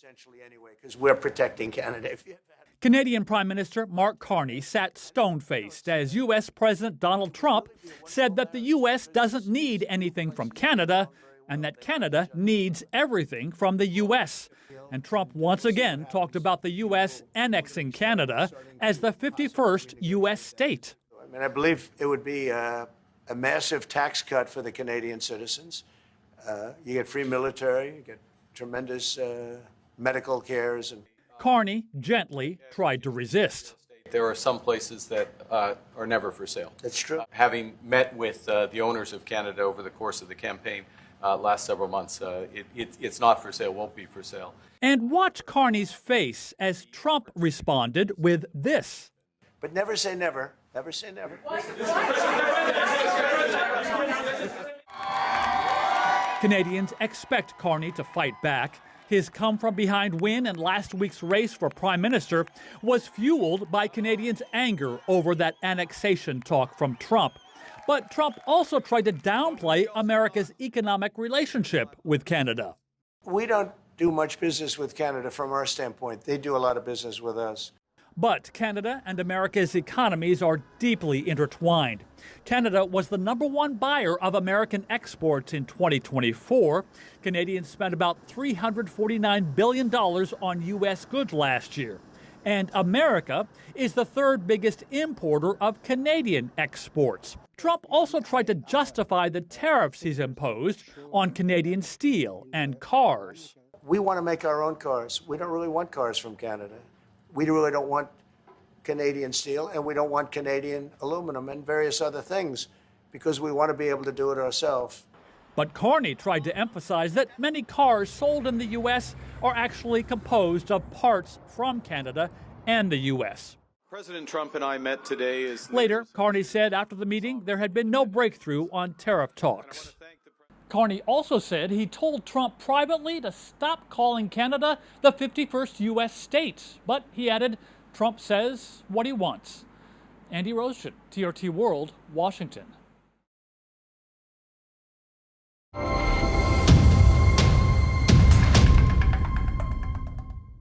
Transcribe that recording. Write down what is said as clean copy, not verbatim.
Essentially anyway, because we're protecting Canada. Canadian Prime Minister Mark Carney sat stone-faced as U.S. President Donald Trump said that the U.S. doesn't need anything from Canada and that Canada needs everything from the U.S. And Trump once again talked about the U.S. annexing Canada as the 51st U.S. state. I mean, I believe it would be a massive tax cut for the Canadian citizens. You get free military, you get tremendous medical cares. And Carney gently tried to resist. There are some places that are never for sale. That's true. Having met with the owners of Canada over the course of the campaign last several months, it's not for sale, won't be for sale. And watch Carney's face as Trump responded with this. But never say never. Never say never. Canadians expect Carney to fight back. His come-from-behind win in last week's race for Prime Minister was fueled by Canadians' anger over that annexation talk from Trump. But Trump also tried to downplay America's economic relationship with Canada. We don't do much business with Canada from our standpoint. They do a lot of business with us. But Canada and America's economies are deeply intertwined. Canada was the #1 buyer of American exports in 2024. Canadians spent about $349 billion on U.S. goods last year. And America is the third biggest importer of Canadian exports. Trump also tried to justify the tariffs he's imposed on Canadian steel and cars. We want to make our own cars. We don't really want cars from Canada. We really don't want Canadian steel, and we don't want Canadian aluminum and various other things because we want to be able to do it ourselves. But Carney tried to emphasize that many cars sold in the U.S. are actually composed of parts from Canada and the U.S. President Trump and I met today. Later, Carney said after the meeting there had been no breakthrough on tariff talks. Carney also said he told Trump privately to stop calling Canada the 51st U.S. state. But he added, Trump says what he wants. Andy Roesgen, TRT World, Washington.